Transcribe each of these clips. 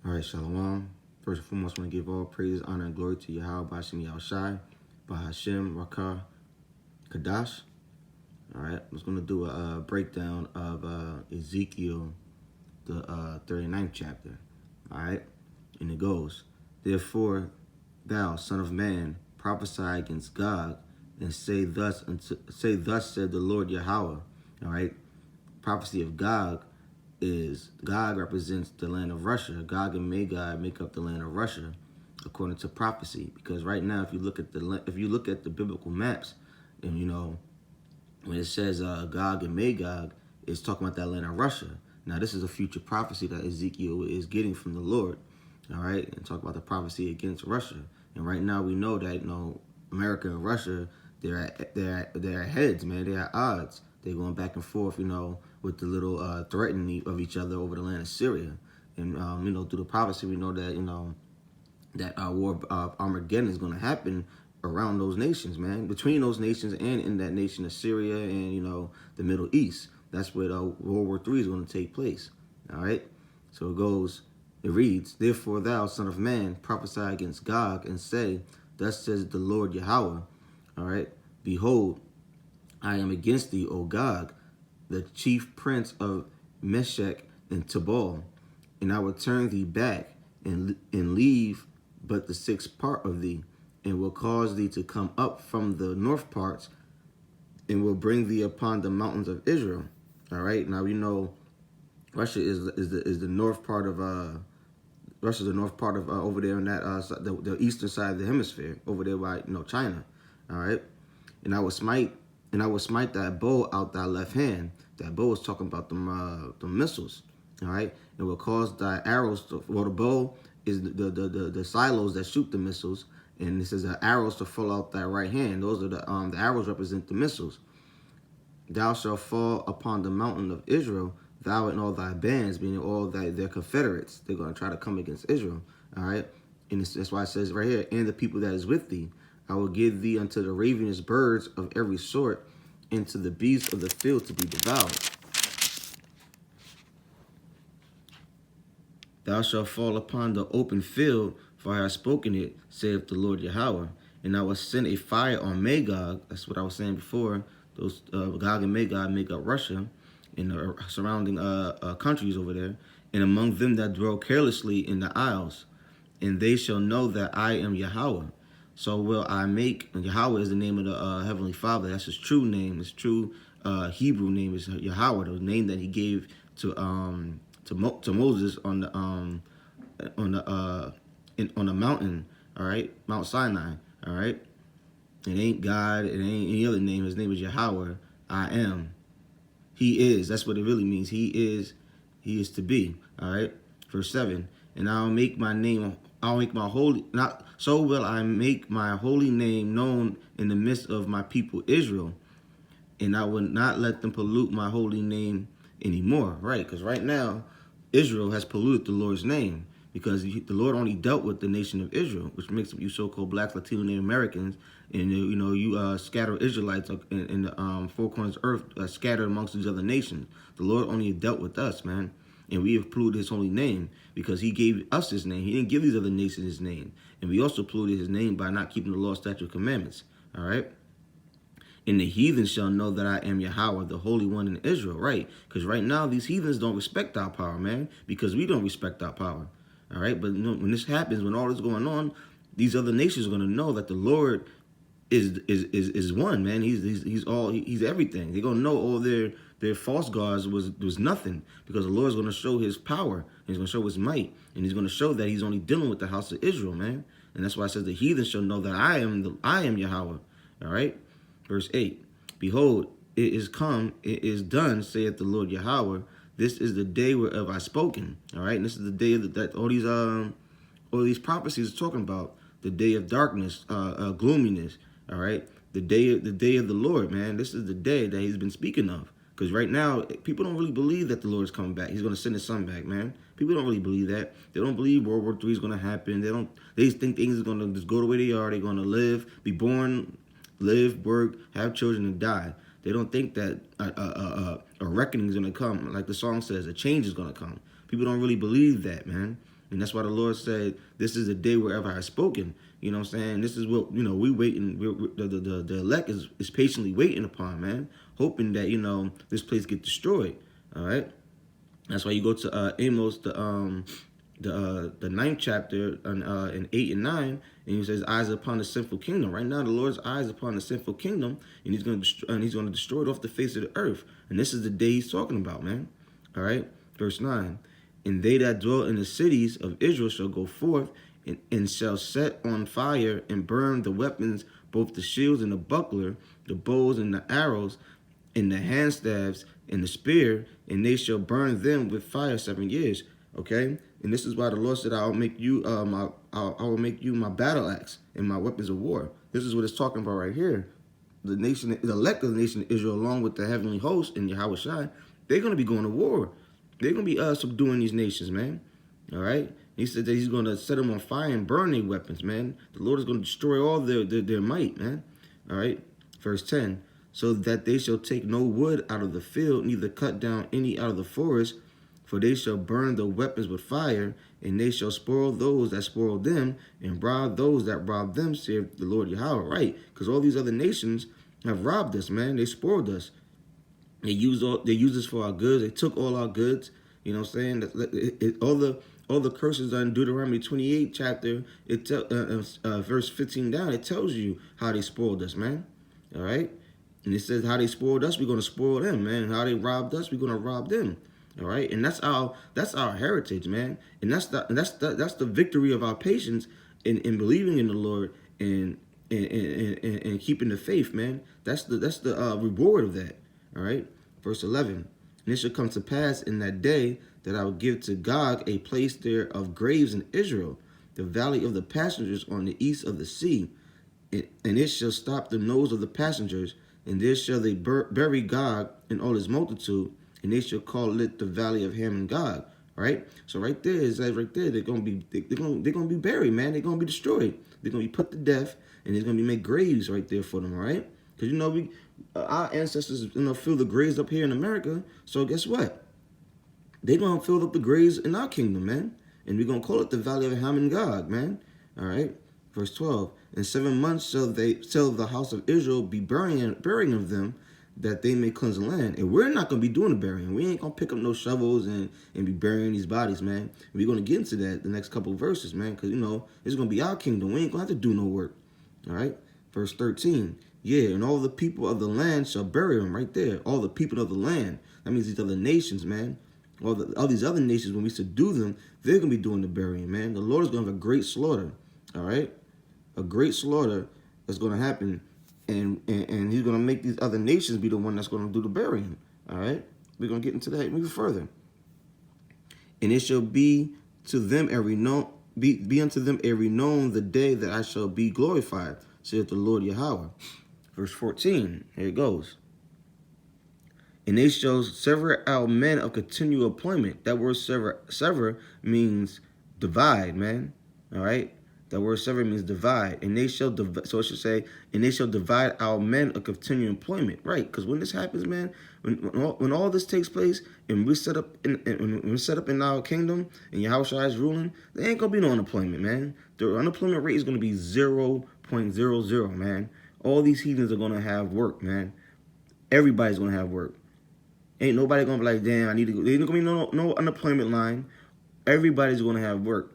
All right, Shalom. First and foremost, I want to give all praise, honor, and glory to Yahweh, Bashim Yahushai, Bahashem, Rakah, Kadash. All right, I'm just going to do a breakdown of Ezekiel, the 39th chapter. All right, and it goes, Therefore, thou, son of man, prophesy against Gog, and say, thus said the Lord Yahweh. All right, prophecy of Gog is Gog represents the land of Russia. Gog and Magog make up the land of Russia, according to prophecy. Because right now, if you look at the biblical maps, and when it says Gog and Magog, it's talking about that land of Russia. Now, this is a future prophecy that Ezekiel is getting from the Lord. All right, and talk about the prophecy against Russia. And right now, we know that America and Russia, they're at heads, man. They're at odds. They're going back and forth, with the little threatening of each other over the land of Syria. And through the prophecy, we know that that war of Armageddon is going to happen around those nations, man, between those nations and in that nation of Syria and the Middle East. That's where World War III is going to take place. All right, so it reads, Therefore thou, son of man, prophesy against Gog, and say, Thus says the Lord Yahweh. All right, behold, I am against thee, O Gog, the chief prince of Meshech and Tubal, and I will turn thee back and leave but the sixth part of thee, and will cause thee to come up from the north parts, and will bring thee upon the mountains of Israel. All right, now we know Russia is the north part of Russia's the north part of over there in that the eastern side of the hemisphere, over there by China. All right, and I will smite that bow out thy left hand. That bow is talking about the missiles. All right, it will cause thy arrows to. Well, the bow is the silos that shoot the missiles, and it says the arrows to fall out thy right hand. Those are the arrows represent the missiles. Thou shalt fall upon the mountain of Israel, thou and all thy bands, meaning all their confederates. They're going to try to come against Israel. All right, and that's why it says right here, and the people that is with thee, I will give thee unto the ravenous birds of every sort, and to the beasts of the field to be devoured. Thou shalt fall upon the open field, for I have spoken it, saith the Lord Yahweh. And I will send a fire on Magog. That's what I was saying before. Those Gog and Magog make up Russia and the surrounding countries over there, and among them that dwell carelessly in the isles. And they shall know that I am Yahweh. So will I make, and Yahweh is the name of the Heavenly Father. That's his true name. His true Hebrew name is Yahweh, the name that he gave to Moses on the mountain. All right, Mount Sinai. All right, it ain't God. It ain't any other name. His name is Yahweh. I am. He is. That's what it really means. He is. He is to be. All right. Verse 7. And I'll make my holy. So will I make my holy name known in the midst of my people Israel, and I will not let them pollute my holy name anymore. Right? Because right now, Israel has polluted the Lord's name, because the Lord only dealt with the nation of Israel, which makes up you so-called blacks, Latino, Native Americans, and you scatter Israelites in the four corners of earth, scattered amongst these other nations. The Lord only dealt with us, man, and we have polluted his holy name because he gave us his name. He didn't give these other nations his name, and we also polluted his name by not keeping the law, statute, commandments. All right. And the heathen shall know that I am Yahweh, the Holy One in Israel. Right? Because right now these heathens don't respect our power, man, because we don't respect our power. All right, but when this happens, when all this is going on, these other nations are going to know that the Lord is one, man. He's everything. They're going to know all their false gods was nothing, because the Lord's going to show his power, and he's going to show his might, and he's going to show that he's only dealing with the house of Israel, man. And that's why it says the heathen shall know that I am Yahweh. All right, verse 8. Behold, it is come, it is done, saith the Lord Yahweh. This is the day whereof I spoken. All right, and this is the day that all these prophecies are talking about. The day of darkness, gloominess. All right, the day of the Lord, man. This is the day that he's been speaking of. Because right now, people don't really believe that the Lord's coming back. He's going to send his son back, man. People don't really believe that. They don't believe World War III is going to happen. They think things are going to just go the way they are. They're going to live, be born, live, work, have children, and die. They don't think that a reckoning is going to come. Like the song says, a change is going to come. People don't really believe that, man. And that's why the Lord said, this is the day wherever I have spoken. You know what I'm saying? This is what, we waiting, the elect is patiently waiting upon, man. Hoping that, this place get destroyed. All right? That's why you go to Amos, the ninth chapter, in 8 and 9, and he says, eyes upon the sinful kingdom. Right now, the Lord's eyes upon the sinful kingdom, and he's going to destroy it off the face of the earth. And this is the day he's talking about, man. All right? Verse 9. And they that dwell in the cities of Israel shall go forth and shall set on fire and burn the weapons, both the shields and the buckler, the bows and the arrows, and the handstaves and the spear, and they shall burn them with fire 7 years. Okay? And this is why the Lord said, I will make you I will make you my battle axe and my weapons of war. This is what it's talking about right here. The elect of the nation of Israel, along with the heavenly host and Yahweh Shai, they're going to be going to war. They're going to be subduing these nations, man. All right? He said that he's going to set them on fire and burn their weapons, man. The Lord is going to destroy all their might, man. All right? Verse 10. So that they shall take no wood out of the field, neither cut down any out of the forest, for they shall burn the weapons with fire, and they shall spoil those that spoil them, and rob those that rob them, saith the Lord Yahweh. Right? Because all these other nations have robbed us, man. They spoiled us. They used us for our goods. They took all our goods. You know what I'm saying? All the curses in Deuteronomy 28 chapter, verse 15 down, it tells you how they spoiled us, man. All right? And it says how they spoiled us, we're going to spoil them, man. How they robbed us, we're going to rob them. All right? And that's our heritage, man. And that's the victory of our patience in believing in the Lord and keeping the faith, man. That's the reward of that. All right? Verse 11. And it shall come to pass in that day that I will give to Gog a place there of graves in Israel, the valley of the passengers on the east of the sea. And it shall stop the nose of the passengers, and there shall they bury Gog and all his multitude, and they shall call it the valley of Ham and Gog. Right? So right there, it says right there, they're gonna be buried, man. They're gonna be destroyed. They're gonna be put to death, and there's gonna be made graves right there for them. All right? Because our ancestors fill the graves up here in America. So guess what? They're gonna fill up the graves in our kingdom, man. And we're gonna call it the valley of Ham and Gog, man. All right? Verse 12. In 7 months shall the house of Israel be burying of them, that they may cleanse the land. And we're not going to be doing the burying. We ain't going to pick up no shovels and be burying these bodies, man. We're going to get into that the next couple of verses, man, because, it's going to be our kingdom. We ain't going to have to do no work. All right? Verse 13. Yeah, and all the people of the land shall bury them right there. All the people of the land. That means these other nations, man. All these other nations, when we subdue them, they're going to be doing the burying, man. The Lord is going to have a great slaughter. All right? A great slaughter that's going to happen. And he's going to make these other nations be the one that's going to do the burying. All right? We're going to get into that even further. And it shall be to them be unto them a renown the day that I shall be glorified, saith the Lord Yahweh. Verse 14. Here it goes. And they shall sever out men of continual employment. That word sever means divide, man. All right? That word sever means divide. And they shall so it should say, and they shall divide our men of continual employment. Right? Because when this happens, man, when all this takes place and we set up in our kingdom and Yahweh Shai is ruling, there ain't gonna be no unemployment, man. The unemployment rate is gonna be 0.00, man. All these heathens are gonna have work, man. Everybody's gonna have work. Ain't nobody gonna be like, damn, I need to go. There's gonna be no unemployment line. Everybody's gonna have work.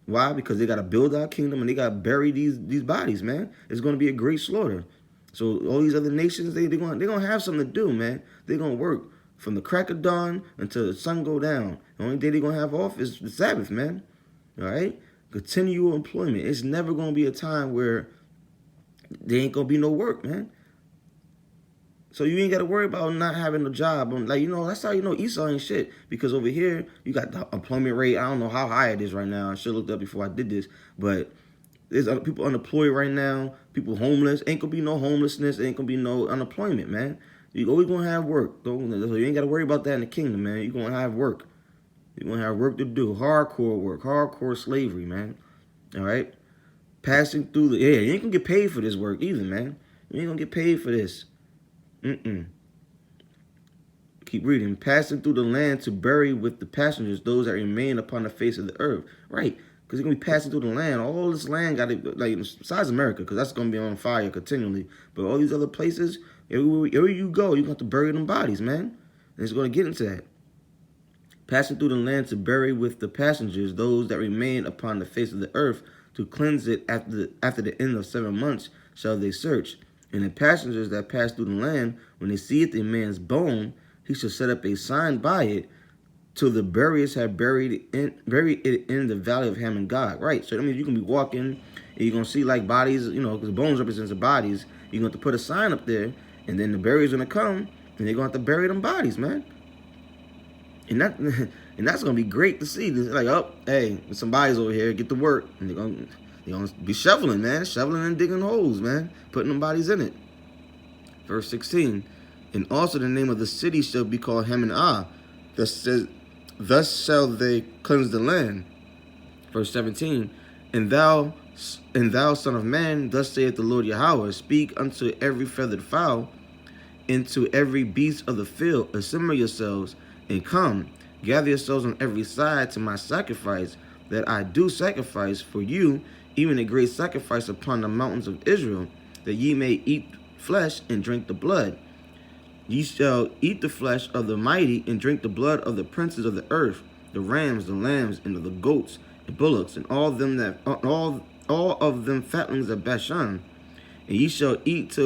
Why? Because they got to build our kingdom and they got to bury these bodies, man. It's going to be a great slaughter. So all these other nations, they're gonna have something to do, man. They're going to work from the crack of dawn until the sun go down. The only day they're going to have off is the Sabbath, man. All right? Continual employment. It's never going to be a time where there ain't going to be no work, man. So you ain't got to worry about not having a job. That's how Esau ain't shit. Because over here, you got the employment rate. I don't know how high it is right now. I should have looked up before I did this. But there's people unemployed right now. People homeless. Ain't going to be no homelessness. Ain't going to be no unemployment, man. You always going to have work. So you ain't got to worry about that in the kingdom, man. You're going to have work. You're going to have work to do. Hardcore work. Hardcore slavery, man. All right? Passing through you ain't going to get paid for this work either, man. You ain't going to get paid for this. Keep Keep reading. Passing through the land to bury with the passengers those that remain upon the face of the earth. Right. Because you're going to be passing through the land. All this land got to, like, besides America, because that's going to be on fire continually. But all these other places, everywhere you go, you're going to have to bury them bodies, man. And it's going to get into that. Passing through the land to bury with the passengers those that remain upon the face of the earth, to cleanse it after the end of 7 months shall they search. And the passengers that pass through the land, when they see it a man's bone, he shall set up a sign by it, till the buriers have buried it in the valley of Ham and God. Right. So that means you can be walking and you're gonna see like bodies, because the bones represents the bodies. You're going to put a sign up there, and then the buriers gonna come and they're gonna have to bury them bodies, man. And that's gonna be great to see. It's like, oh, hey, there's some bodies over here, get to work. And they're gonna be shoveling, man, shoveling and digging holes, man, putting them bodies in it. Verse 16, and also the name of the city shall be called Ham and Ah. Thus shall they cleanse the land. Verse 17, and thou, son of man, thus saith the Lord Yahweh, speak unto every feathered fowl, and to every beast of the field, assemble yourselves, and come, gather yourselves on every side to my sacrifice, that I do sacrifice for you, even a great sacrifice upon the mountains of Israel, that ye may eat flesh and drink the blood. Ye shall eat the flesh of the mighty and drink the blood of the princes of the earth, the rams, the lambs, and of the goats, and bullocks, and all of them fatlings of Bashan. And ye shall eat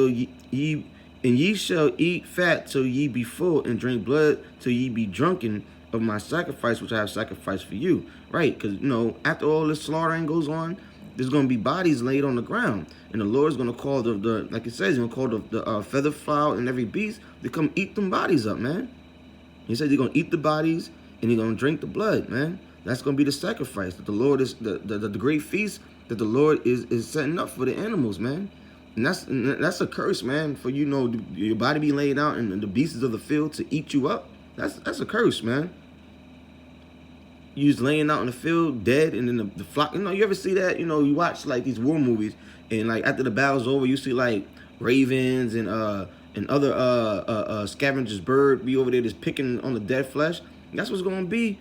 ye shall eat fat till ye be full, and drink blood till ye be drunken of my sacrifice, which I have sacrificed for you. Right? Because, after all this slaughtering goes on, there's going to be bodies laid on the ground. And the Lord's going to call the like it says, he's going to call the feather fowl and every beast to come eat them bodies up, man. He said he's going to eat the bodies and he's going to drink the blood, man. That's going to be the sacrifice that the Lord is, the great feast that the Lord is setting up for the animals, man. And that's a curse, man, for, your body be laid out and the beasts of the field to eat you up. That's a curse, man. You just laying out in the field dead, and then the flock. You ever see that? You watch like these war movies, and like after the battle's over, you see like ravens and other scavengers bird be over there just picking on the dead flesh. That's what's going to be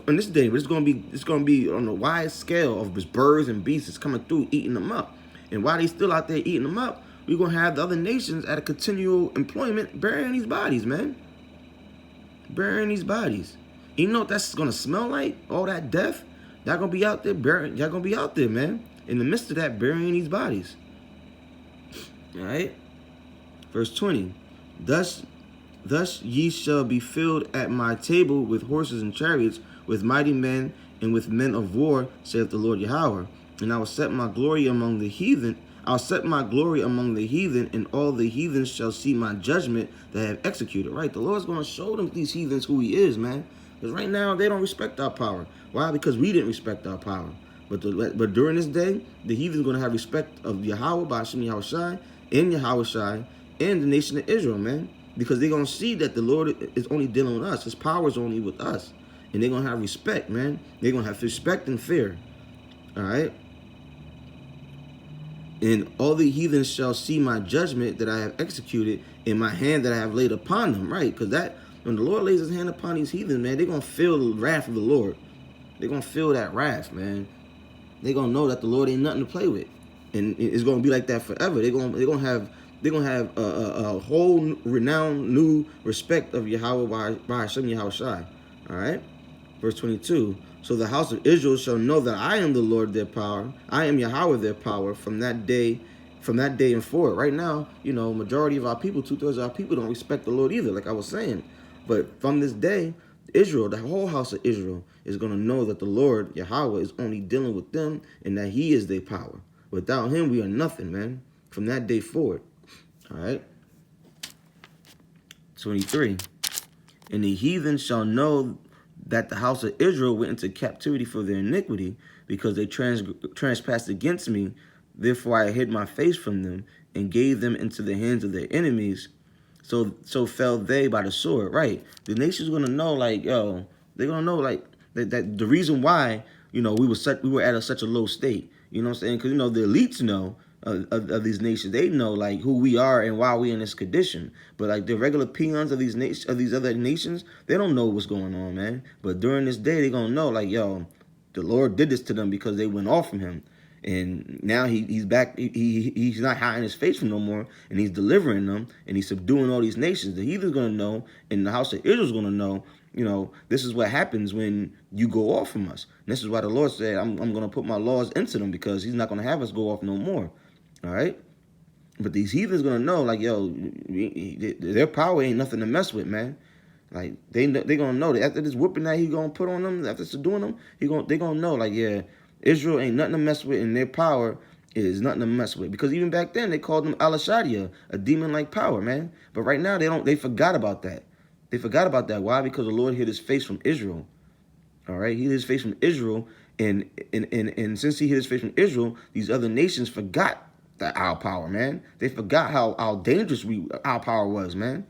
in this day. But it's going to be on a wide scale of just birds and beasts that's coming through eating them up. And while they still out there eating them up, we're going to have the other nations at a continual employment burying these bodies, man. Burying these bodies. You know what that's going to smell like? All that death? Y'all going to be out there burying. Y'all going to be out there, man. In the midst of that, burying these bodies. All right? Verse 20. Thus ye shall be filled at my table with horses and chariots, with mighty men and with men of war, saith the Lord Yahweh. And I will set my glory among the heathen. I'll set my glory among the heathen, and all the heathens shall see my judgment that I have executed. Right? The Lord's going to show them, these heathens, who he is, man. Because right now, they don't respect our power. Why? Because we didn't respect our power. But during this day, the heathen's going to have respect of Yahweh, by Hashem Yahushai, and Yahushai, and the nation of Israel, man. Because they're going to see that the Lord is only dealing with us. His power is only with us. And they're going to have respect, man. They're going to have respect and fear. All right? And all the heathens shall see my judgment that I have executed in my hand that I have laid upon them. Right? Because when the Lord lays his hand upon these heathens, man, they're going to feel the wrath of the Lord. They're going to feel that wrath, man. They're going to know that the Lord ain't nothing to play with. And it's going to be like that forever. They're going to have a whole renowned new respect of Yahweh by Hashem Yahushai. All right? Verse 22. So the house of Israel shall know that I am the Lord their power. I am Yahweh their power from that day and forward. Right now, majority of our people, 2/3 of our people don't respect the Lord either, like I was saying. But from this day, Israel, the whole house of Israel, is going to know that the Lord, Yahweh, is only dealing with them and that he is their power. Without him, we are nothing, man. From that day forward. All right? 23. And the heathen shall know that the house of Israel went into captivity for their iniquity, because they trespassed against me. Therefore I hid my face from them and gave them into the hands of their enemies. So fell they by the sword. Right? The nation's gonna know, like, they're gonna know, like, that the reason why we were at such a low state. You know what I'm saying? Because the elites know. of these nations. They know like who we are and why we in this condition. But like the regular peons of these other nations, they don't know what's going on, man. But during this day, they gonna know like, yo, the Lord did this to them because they went off from Him. And now he's back. He's not hiding his face from no more, and he's delivering them, and he's subduing all these nations. The heathen's gonna know, and the house of Israel's gonna know. You know, this is what happens when you go off from us. And this is why the Lord said, I'm gonna put my laws into them, because He's not gonna have us go off no more. All right. But these heathens gonna know, like, yo, their power ain't nothing to mess with, man. Like they gonna know that after this whooping that He gonna put on them, after subduing them, they gonna know, like, yeah, Israel ain't nothing to mess with, and their power is nothing to mess with. Because even back then they called them Al-Shadia, a demon-like power, man. But right now they forgot about that. They forgot about that. Why? Because the Lord hid His face from Israel. All right, He hid His face from Israel, and since He hid His face from Israel, these other nations forgot that our power, man. They forgot how dangerous our power was, man.